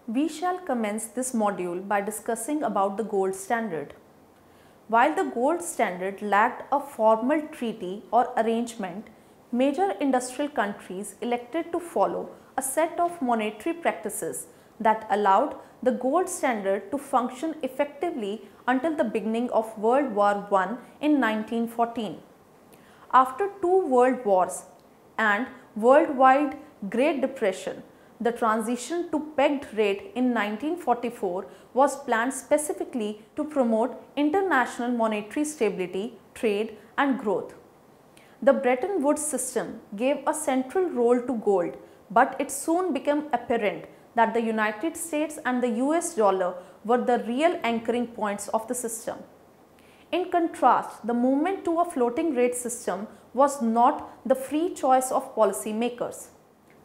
We shall commence this module by discussing about the gold standard. While the gold standard lacked a formal treaty or arrangement, major industrial countries elected to follow a set of monetary practices that allowed the gold standard to function effectively until the beginning of World War I in 1914. After two world wars and worldwide Great Depression, the transition to pegged rate in 1944 was planned specifically to promote international monetary stability, trade and growth. The Bretton Woods system gave a central role to gold, but it soon became apparent that the United States and the US dollar were the real anchoring points of the system. In contrast, the movement to a floating rate system was not the free choice of policymakers.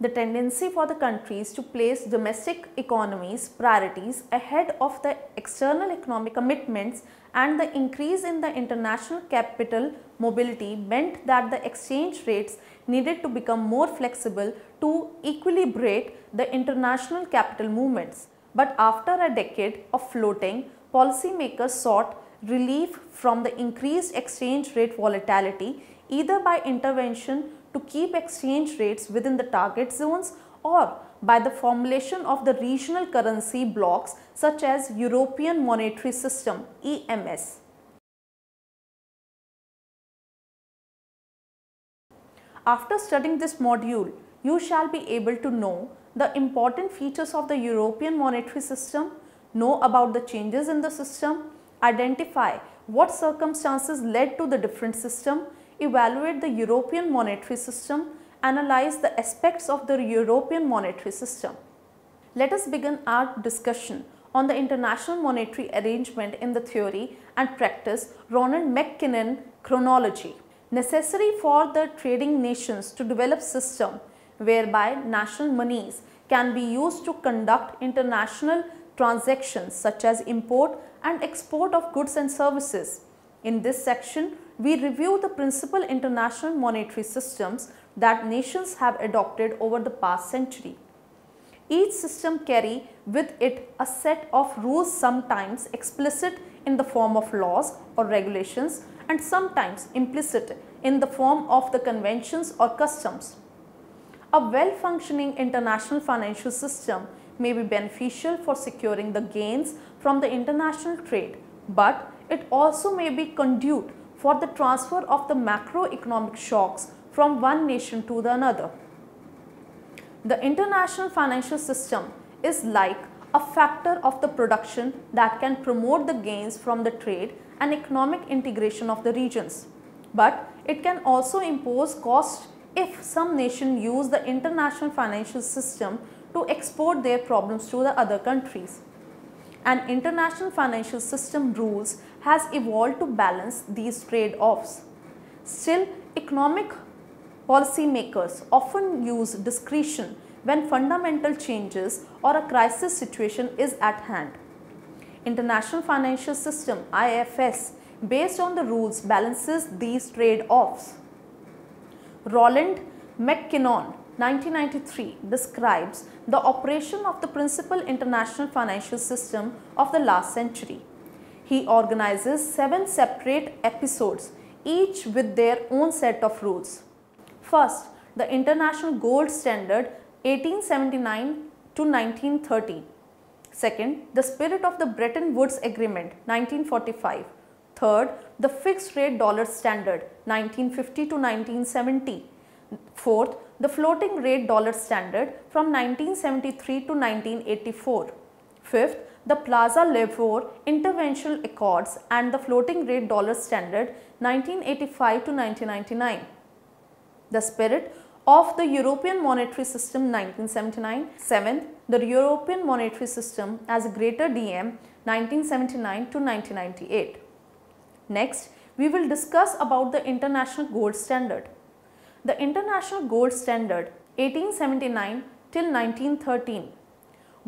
The tendency for the countries to place domestic economies' priorities ahead of the external economic commitments and the increase in the international capital mobility meant that the exchange rates needed to become more flexible to equilibrate the international capital movements. But after a decade of floating, policymakers sought relief from the increased exchange rate volatility either by intervention to keep exchange rates within the target zones or by the formulation of the regional currency blocks such as European Monetary System (EMS). After studying this module, you shall be able to know the important features of the European monetary system, know about the changes in the system, identify what circumstances led to the different system, evaluate the European monetary system, analyze the aspects of the European monetary system. Let us begin our discussion on the international monetary arrangement in the theory and practice Ronald McKinnon chronology. Necessary for the trading nations to develop system whereby national monies can be used to conduct international transactions such as import and export of goods and services. In this section, we review the principal international monetary systems that nations have adopted over the past century. Each system carries with it a set of rules, sometimes explicit in the form of laws or regulations and sometimes implicit in the form of the conventions or customs. A well-functioning international financial system may be beneficial for securing the gains from the international trade, but it also may be conduit for the transfer of the macroeconomic shocks from one nation to the another. The international financial system is like a factor of the production that can promote the gains from the trade and economic integration of the regions. But it can also impose costs if some nations use the international financial system to export their problems to the other countries. An international financial system rules has evolved to balance these trade-offs. Still, economic policymakers often use discretion when fundamental changes or a crisis situation is at hand. International Financial System (IFS) based on the rules balances these trade-offs. Roland McKinnon 1993 describes the operation of the principal international financial system of the last century. He organizes 7 separate episodes, each with their own set of rules. First, the International Gold Standard 1879 to 1930. Second, the spirit of the Bretton Woods Agreement 1945. Third, the fixed rate dollar standard 1950 to 1970. Fourth, the floating rate dollar standard from 1973 to 1984. Fifth, the Plaza Louvre Intervention Accords and the floating rate dollar standard 1985 to 1999. The spirit of the European Monetary System 1979. Seventh, the European Monetary System as a Greater DM 1979 to 1998. Next, we will discuss about the International Gold Standard. The International Gold Standard 1879 till 1913.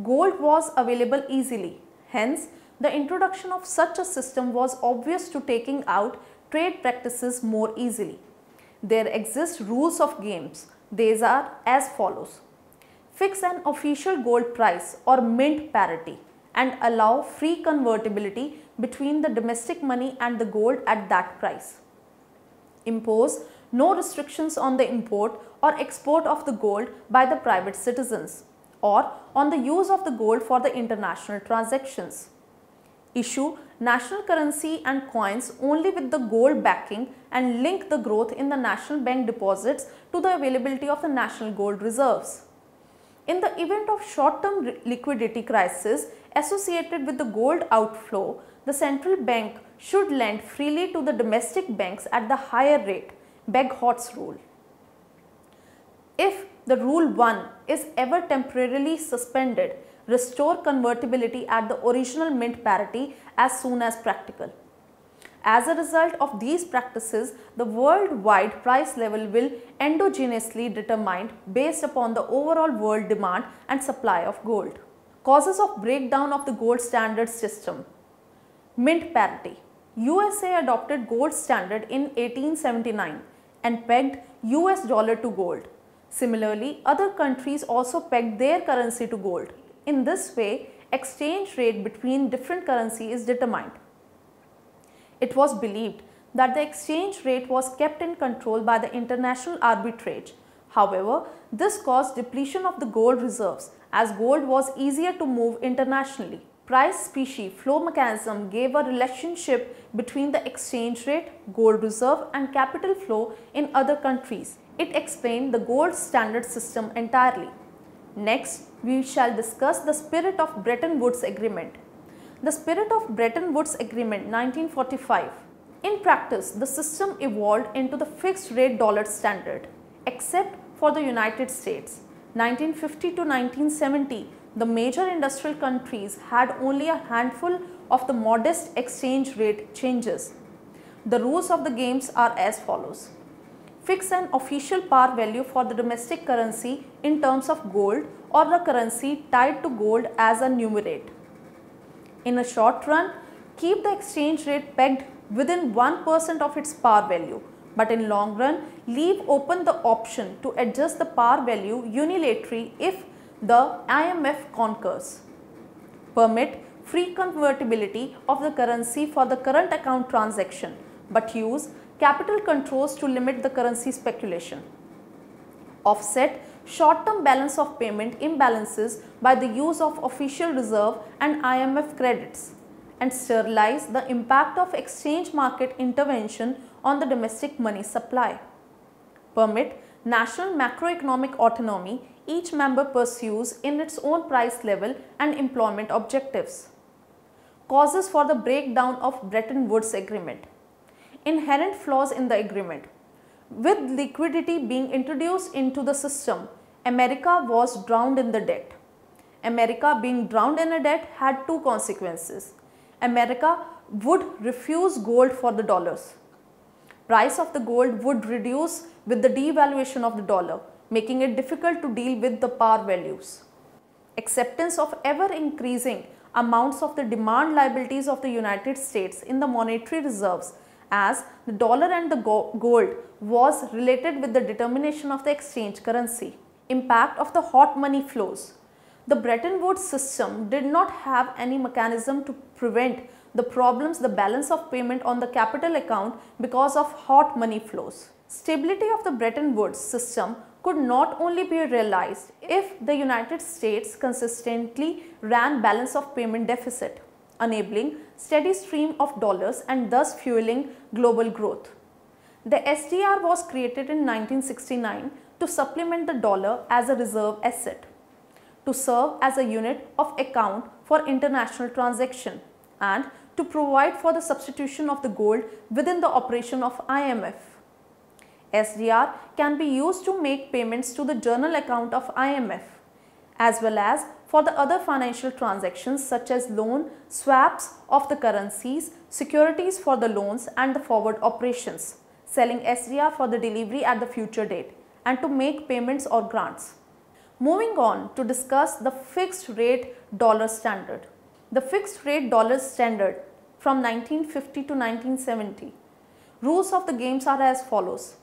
Gold was available easily, hence the introduction of such a system was obvious to taking out trade practices more easily. There exist rules of games. These are as follows. Fix an official gold price or mint parity and allow free convertibility between the domestic money and the gold at that price. Impose no restrictions on the import or export of the gold by the private citizens or on the use of the gold for the international transactions. Issue national currency and coins only with the gold backing and link the growth in the national bank deposits to the availability of the national gold reserves. In the event of short-term liquidity crisis associated with the gold outflow, the central bank should lend freely to the domestic banks at the higher rate, Begg-Hotz rule. If the Rule 1 is ever temporarily suspended, restore convertibility at the original mint parity as soon as practical. As a result of these practices, the worldwide price level will endogenously determined based upon the overall world demand and supply of gold. Causes of breakdown of the gold standard system. Mint parity. USA adopted gold standard in 1879 and pegged US dollar to gold. Similarly, other countries also pegged their currency to gold. In this way, exchange rate between different currencies is determined. It was believed that the exchange rate was kept in control by the international arbitrage. However, this caused depletion of the gold reserves as gold was easier to move internationally. Price specie flow mechanism gave a relationship between the exchange rate, gold reserve and capital flow in other countries. It explained the gold standard system entirely. Next, we shall discuss the spirit of Bretton Woods Agreement. The spirit of Bretton Woods Agreement 1945. In practice, the system evolved into the fixed rate dollar standard, except for the United States. 1950 to 1970, the major industrial countries had only a handful of the modest exchange rate changes. The rules of the games are as follows. Fix an official par value for the domestic currency in terms of gold or the currency tied to gold as a numerate. In a short run, keep the exchange rate pegged within 1% of its par value, but in long run, leave open the option to adjust the par value unilaterally if the IMF concurs. Permit free convertibility of the currency for the current account transaction, but use capital controls to limit the currency speculation. Offset short-term balance of payment imbalances by the use of official reserve and IMF credits, and sterilize the impact of exchange market intervention on the domestic money supply. Permit national macroeconomic autonomy each member pursues in its own price level and employment objectives. Causes for the breakdown of Bretton Woods Agreement. Inherent flaws in the agreement. With liquidity being introduced into the system, America was drowned in the debt. America being drowned in a debt had two consequences. America would refuse gold for the dollars. Price of the gold would reduce with the devaluation of the dollar, making it difficult to deal with the par values. Acceptance of ever increasing amounts of the demand liabilities of the United States in the monetary reserves, as the dollar and the gold was related with the determination of the exchange currency. Impact of the hot money flows. The Bretton Woods system did not have any mechanism to prevent the problems the balance of payment on the capital account because of hot money flows. Stability of the Bretton Woods system could not only be realized if the United States consistently ran balance of payment deficit, enabling steady stream of dollars and thus fueling global growth. The SDR was created in 1969 to supplement the dollar as a reserve asset, to serve as a unit of account for international transaction, and to provide for the substitution of the gold within the operation of IMF. SDR can be used to make payments to the journal account of IMF, as well as for the other financial transactions such as loan, swaps of the currencies, securities for the loans and the forward operations, selling SDR for the delivery at the future date, and to make payments or grants. Moving on to discuss the fixed rate dollar standard. The fixed rate dollar standard from 1950 to 1970. Rules of the games are as follows.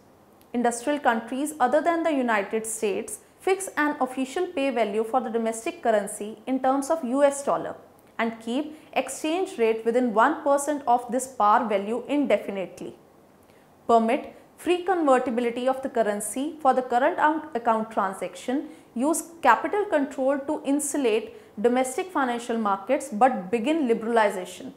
Industrial countries other than the United States fix an official pay value for the domestic currency in terms of US dollar and keep exchange rate within 1% of this par value indefinitely. Permit free convertibility of the currency for the current account transaction. Use capital control to insulate domestic financial markets but begin liberalization.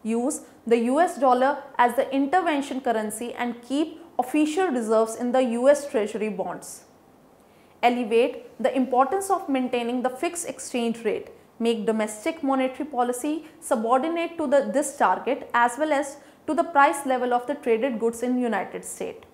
Use the US dollar as the intervention currency and keep official reserves in the US Treasury bonds. Elevate the importance of maintaining the fixed exchange rate. Make domestic monetary policy subordinate to this target as well as to the price level of the traded goods in United States.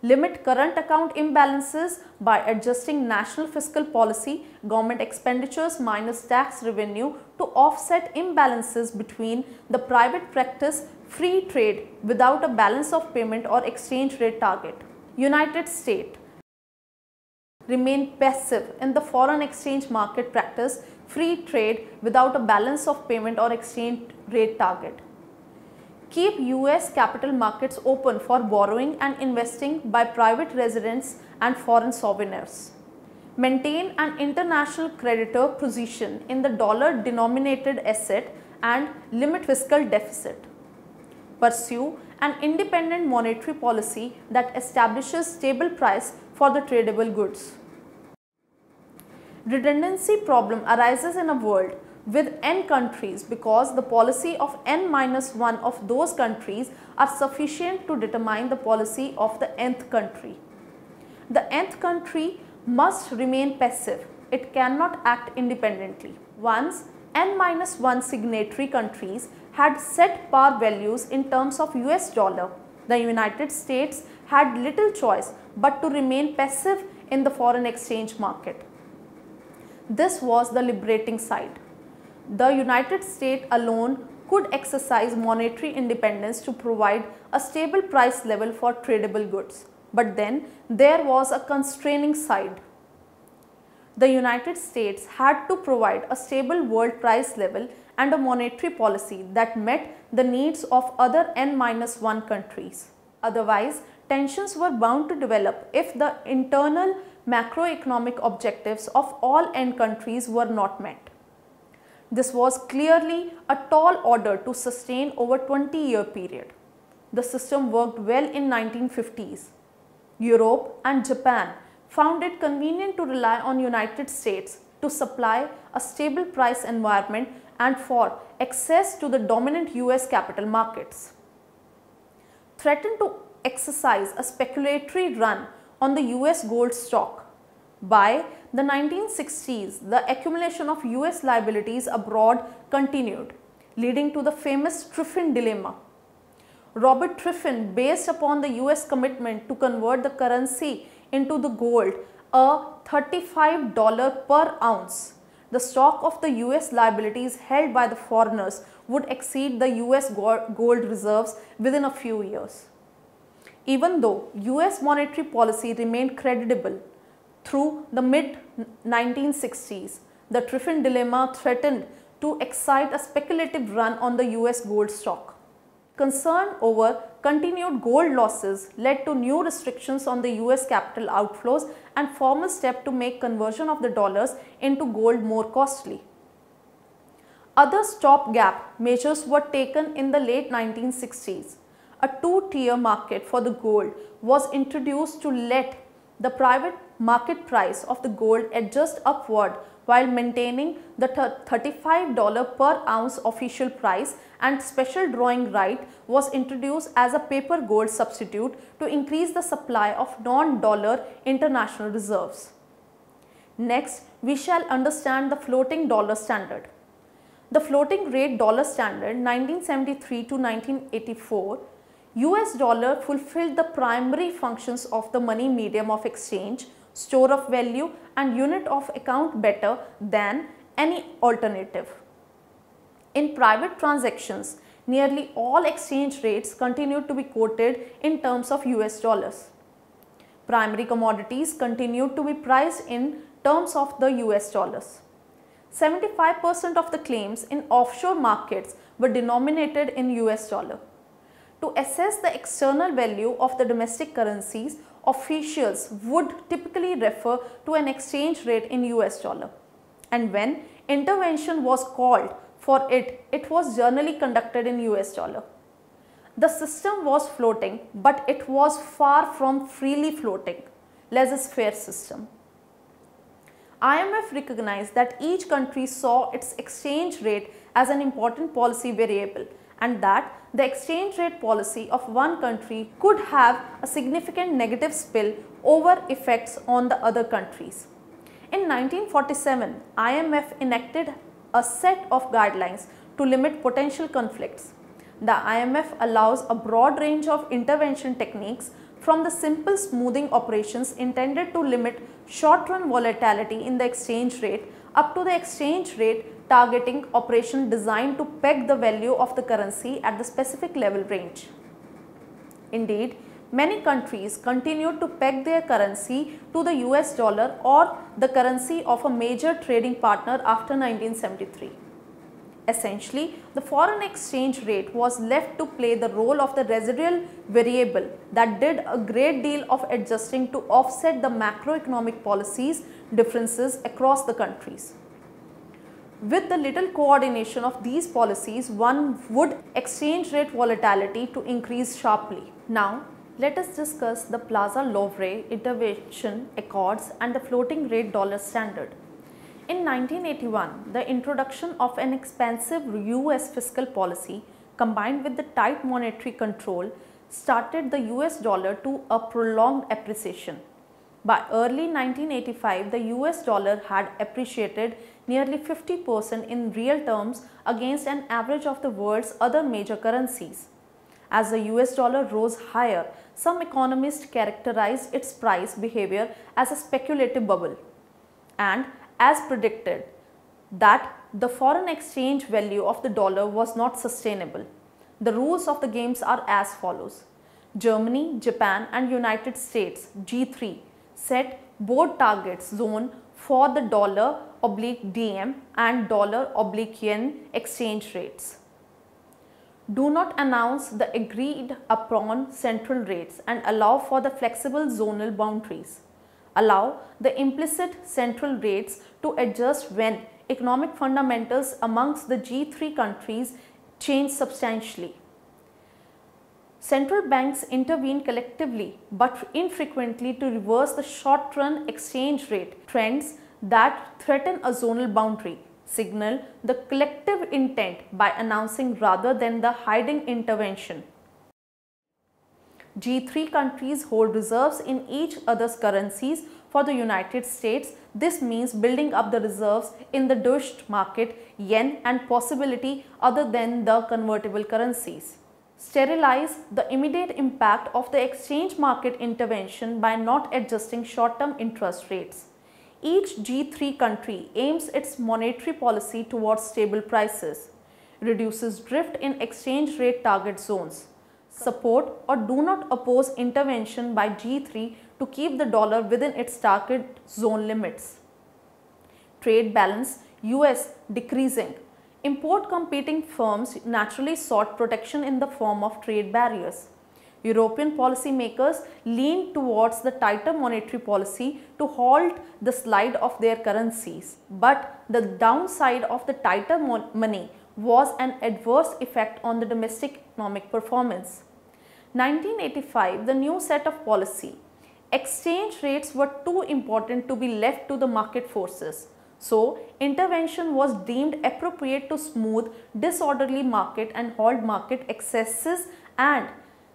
Limit current account imbalances by adjusting national fiscal policy, government expenditures minus tax revenue to offset imbalances between the private practice free trade without a balance of payment or exchange rate target. United States remain passive in the foreign exchange market practice free trade without a balance of payment or exchange rate target. Keep US capital markets open for borrowing and investing by private residents and foreign sovereigns. Maintain an international creditor position in the dollar denominated asset and limit fiscal deficit. Pursue an independent monetary policy that establishes stable price for the tradable goods. Redundancy problem arises in a world with n countries because the policy of n-1 of those countries are sufficient to determine the policy of the nth country. The nth country must remain passive. It cannot act independently. Once n-1 signatory countries had set par values in terms of US dollar, the United States had little choice but to remain passive in the foreign exchange market. This was the liberating side. The United States alone could exercise monetary independence to provide a stable price level for tradable goods. But then there was a constraining side. The United States had to provide a stable world price level and a monetary policy that met the needs of other n-1 countries. Otherwise, tensions were bound to develop if the internal macroeconomic objectives of all n countries were not met. This was clearly a tall order to sustain over 20-year period. The system worked well in 1950s. Europe and Japan found it convenient to rely on United States to supply a stable price environment and for access to the dominant US capital markets. Threatened to exercise a speculatory run on the US gold stock. By the 1960s, the accumulation of US liabilities abroad continued, leading to the famous Triffin dilemma. Robert Triffin, based upon the US commitment to convert the currency into the gold, a $35 per ounce, the stock of the US liabilities held by the foreigners would exceed the US gold reserves within a few years. Even though US monetary policy remained creditable, through the mid-1960s, the Triffin dilemma threatened to excite a speculative run on the US gold stock. Concern over continued gold losses led to new restrictions on the US capital outflows and formal step to make conversion of the dollars into gold more costly. Other stopgap measures were taken in the late 1960s. A two-tier market for the gold was introduced to let the private market price of the gold adjust upward while maintaining the $35 per ounce official price, and special drawing right was introduced as a paper gold substitute to increase the supply of non-dollar international reserves. Next, we shall understand the floating dollar standard. The floating rate dollar standard 1973 to 1984, US dollar fulfilled the primary functions of the money medium of exchange, store of value and unit of account better than any alternative. In private transactions, nearly all exchange rates continued to be quoted in terms of US dollars. Primary commodities continued to be priced in terms of the US dollars. 75% of the claims in offshore markets were denominated in US dollar. To assess the external value of the domestic currencies, officials would typically refer to an exchange rate in US dollar. And when intervention was called for it, it was generally conducted in US dollar. The system was floating, but it was far from freely floating, laissez-faire system. IMF recognized that each country saw its exchange rate as an important policy variable and that the exchange rate policy of one country could have a significant negative spill over effects on the other countries. In 1947, IMF enacted a set of guidelines to limit potential conflicts. The IMF allows a broad range of intervention techniques from the simple smoothing operations intended to limit short-run volatility in the exchange rate up to the exchange rate targeting operation designed to peg the value of the currency at the specific level range. Indeed, many countries continued to peg their currency to the US dollar or the currency of a major trading partner after 1973. Essentially, the foreign exchange rate was left to play the role of the residual variable that did a great deal of adjusting to offset the macroeconomic policies differences across the countries. With the little coordination of these policies, one would exchange rate volatility to increase sharply. Now, let us discuss the Plaza Louvre intervention accords and the floating rate dollar standard. In 1981, the introduction of an expansive US fiscal policy combined with the tight monetary control started the US dollar to a prolonged appreciation. By early 1985, the US dollar had appreciated nearly 50% in real terms against an average of the world's other major currencies. As the US dollar rose higher, some economists characterized its price behavior as a speculative bubble. And as predicted, that the foreign exchange value of the dollar was not sustainable. The rules of the games are as follows. Germany, Japan and United States G3 set board targets zone for the dollar/DM and dollar/yen exchange rates. Do not announce the agreed upon central rates and allow for the flexible zonal boundaries. Allow the implicit central rates to adjust when economic fundamentals amongst the G3 countries change substantially. Central banks intervene collectively but infrequently to reverse the short-run exchange rate trends that threaten a zonal boundary, signal the collective intent by announcing rather than the hiding intervention. G3 countries hold reserves in each other's currencies. For the United States, this means building up the reserves in the Deutsche market, yen and possibility other than the convertible currencies. Sterilize the immediate impact of the exchange market intervention by not adjusting short-term interest rates. Each G3 country aims its monetary policy towards stable prices, reduces drift in exchange rate target zones, support or do not oppose intervention by G3 to keep the dollar within its target zone limits. Trade balance US decreasing. Import competing firms naturally sought protection in the form of trade barriers. European policymakers leaned towards the tighter monetary policy to halt the slide of their currencies. But the downside of the tighter money was an adverse effect on the domestic economic performance. 1985, the new set of policy. Exchange rates were too important to be left to the market forces. So, intervention was deemed appropriate to smooth disorderly market and halt market excesses, and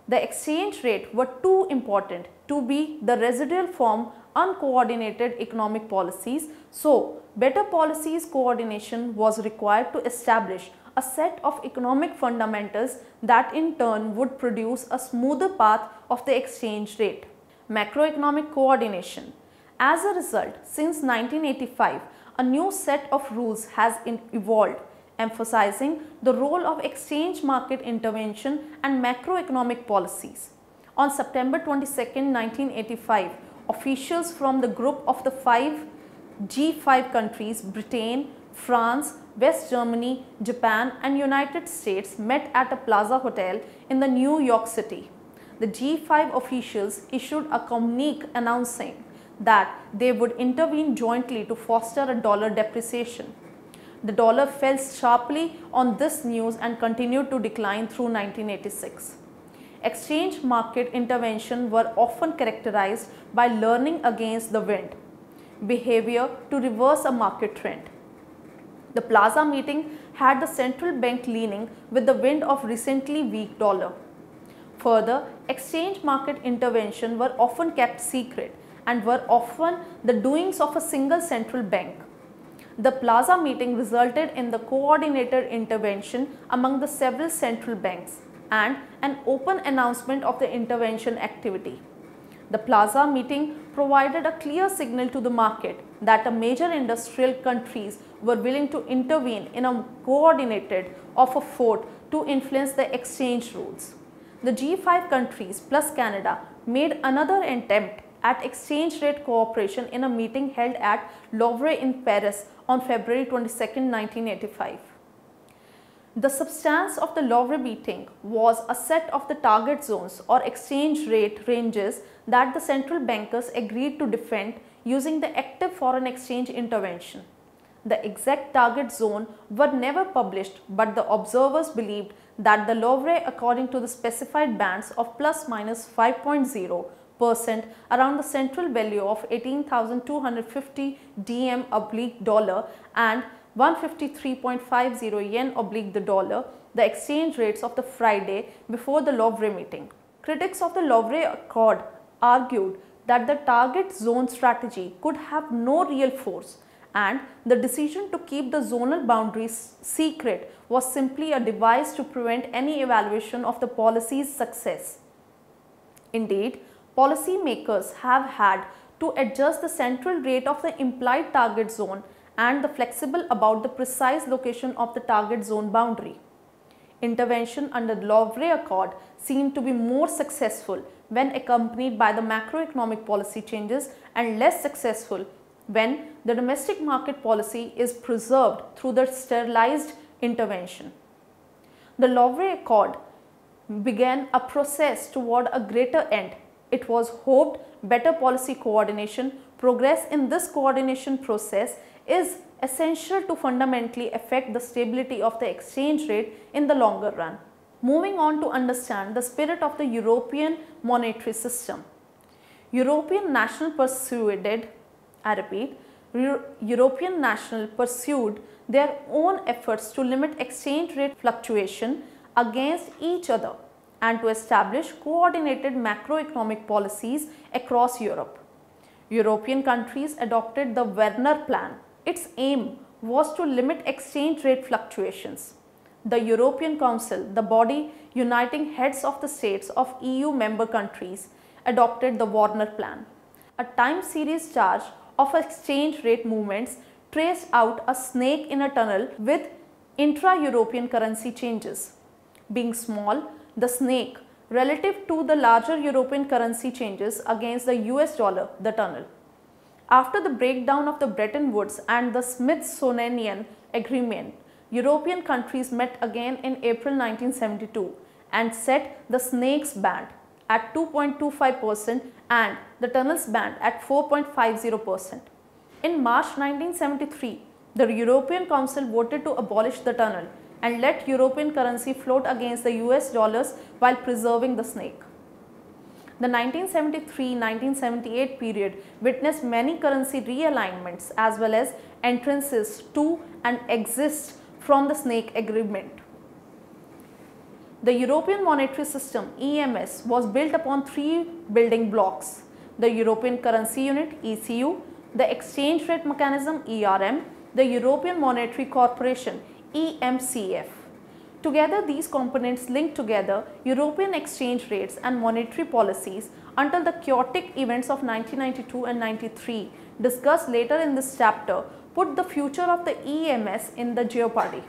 the exchange rate were too important to be the residual form uncoordinated economic policies. So, better policies coordination was required to establish a set of economic fundamentals that in turn would produce a smoother path of the exchange rate. Macroeconomic coordination. As a result, since 1985, a new set of rules has evolved, emphasizing the role of exchange market intervention and macroeconomic policies. On September 22, 1985, officials from the group of the G5 countries, Britain, France, West Germany, Japan and United States met at a Plaza hotel in the New York City. the G5 officials issued a communique announcing that they would intervene jointly to foster a dollar depreciation. The dollar fell sharply on this news and continued to decline through 1986. Exchange market intervention were often characterized by learning against the wind behavior to reverse a market trend. The Plaza meeting had the central bank leaning with the wind of recently weak dollar. Further, exchange market intervention were often kept secret and were often the doings of a single central bank. The Plaza meeting resulted in the coordinated intervention among the several central banks and an open announcement of the intervention activity. The Plaza meeting provided a clear signal to the market that a major industrial countries were willing to intervene in a coordinated effort to influence the exchange rules. The G5 countries plus Canada made another attempt at exchange rate cooperation in a meeting held at Louvre in Paris on February 22, 1985. The substance of the Louvre meeting was a set of the target zones or exchange rate ranges that the central bankers agreed to defend using the active foreign exchange intervention. The exact target zone were never published, but the observers believed that the Louvre, according to the specified bands of plus minus 5.0% around the central value of 18,250 DM/dollar and 153.50 yen/the dollar, the exchange rates of the Friday before the Louvre meeting. Critics of the Louvre Accord argued that the target zone strategy could have no real force and the decision to keep the zonal boundaries secret was simply a device to prevent any evaluation of the policy's success. Indeed, policy makers have had to adjust the central rate of the implied target zone and the flexible about the precise location of the target zone boundary. Intervention under the Louvre Accord seemed to be more successful when accompanied by the macroeconomic policy changes and less successful when the domestic market policy is preserved through the sterilized intervention. The Louvre Accord began a process toward a greater end. It was hoped better policy coordination. Progress in this coordination process is essential to fundamentally affect the stability of the exchange rate in the longer run. Moving on to understand the spirit of the European monetary system. European national pursued their own efforts to limit exchange rate fluctuation against each other and to establish coordinated macroeconomic policies across Europe. European countries adopted the Werner Plan. Its aim was to limit exchange rate fluctuations. The European Council, the body uniting heads of the states of EU member countries, adopted the Werner Plan, a time series chart of exchange rate movements traced out a snake in a tunnel with intra-European currency changes. Being small, the snake, relative to the larger European currency changes against the US dollar, the tunnel. After the breakdown of the Bretton Woods and the Smithsonian Agreement, European countries met again in April 1972 and set the snake's band at 2.25% and the tunnel's band at 4.50%. In March 1973, the European Council voted to abolish the tunnel and let European currency float against the US dollars while preserving the snake. The 1973-1978 period witnessed many currency realignments as well as entrances to and exits from the snake agreement. The European monetary system (EMS) was built upon three building blocks: the European currency unit (ECU), the exchange rate mechanism ERM, the European Monetary Corporation (EMCF). Together, these components linked together European exchange rates and monetary policies until the chaotic events of 1992 and 93, discussed later in this chapter, put the future of the EMS in the jeopardy.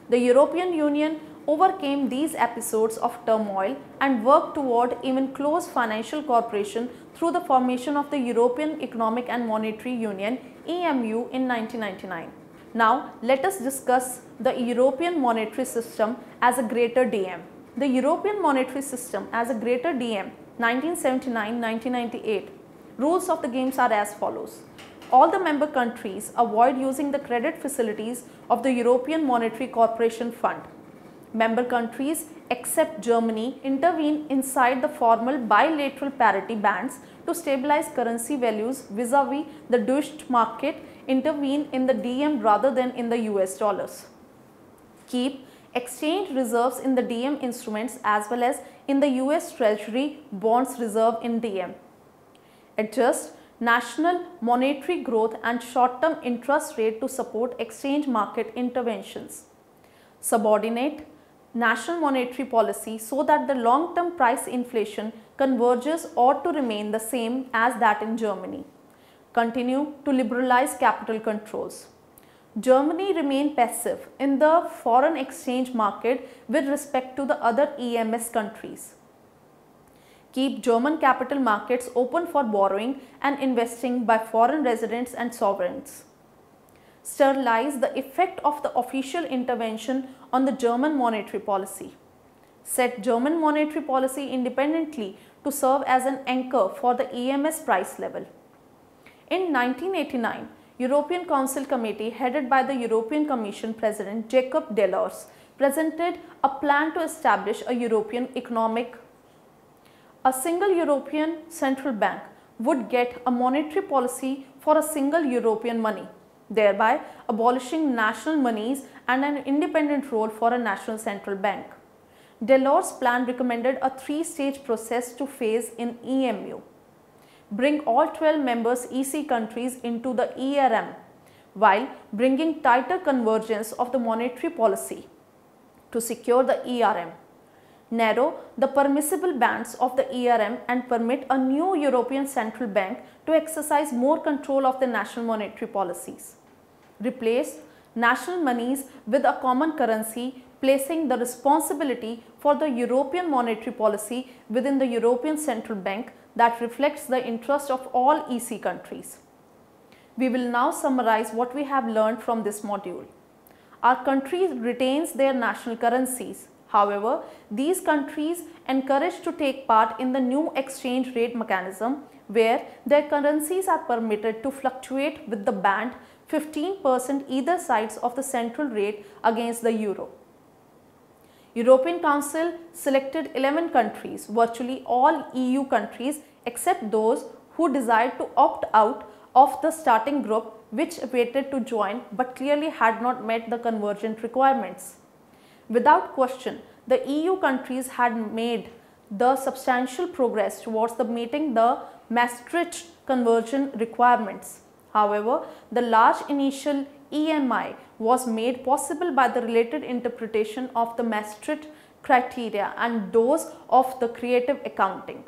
The European Union overcame these episodes of turmoil and worked toward even close financial cooperation through the formation of the European Economic and Monetary Union (EMU) in 1999. Now, let us discuss the European monetary system as a greater DM. The European monetary system as a greater DM 1979-1998 rules of the games are as follows. All the member countries avoid using the credit facilities of the European Monetary Corporation Fund. Member countries except Germany intervene inside the formal bilateral parity bands to stabilize currency values vis-a-vis the Deutsche market, intervene in the DM rather than in the US dollars. Keep exchange reserves in the DM instruments as well as in the US Treasury bonds reserve in DM. Adjust national monetary growth and short-term interest rate to support exchange market interventions. Subordinate national monetary policy so that the long-term price inflation converges or to remain the same as that in Germany. Continue to liberalize capital controls. Germany remained passive in the foreign exchange market with respect to the other EMS countries. Keep German capital markets open for borrowing and investing by foreign residents and sovereigns. Sterilize the effect of the official intervention on the German monetary policy. Set German monetary policy independently to serve as an anchor for the EMS price level. In 1989, European Council Committee headed by the European Commission President Jacob Delors presented a plan to establish a single European central bank would get a monetary policy for a single European money, thereby abolishing national monies and an independent role for a national central bank. Delors' plan recommended a three-stage process to phase in EMU. Bring all 12 members EC countries into the ERM while bringing tighter convergence of the monetary policy to secure the ERM. Narrow the permissible bands of the ERM and permit a new European Central Bank to exercise more control of the national monetary policies. Replace national monies with a common currency, placing the responsibility for the European monetary policy within the European Central Bank that reflects the interest of all EC countries. We will now summarize what we have learned from this module. Our country retains their national currencies. However, these countries encouraged to take part in the new exchange rate mechanism where their currencies are permitted to fluctuate with the band 15% either sides of the central rate against the euro. European Council selected 11 countries, virtually all EU countries except those who desired to opt out of the starting group which waited to join but clearly had not met the convergent requirements. Without question, the EU countries had made the substantial progress towards meeting the Maastricht conversion requirements. However, the large initial EMI was made possible by the related interpretation of the Maastricht criteria and those of the creative accounting.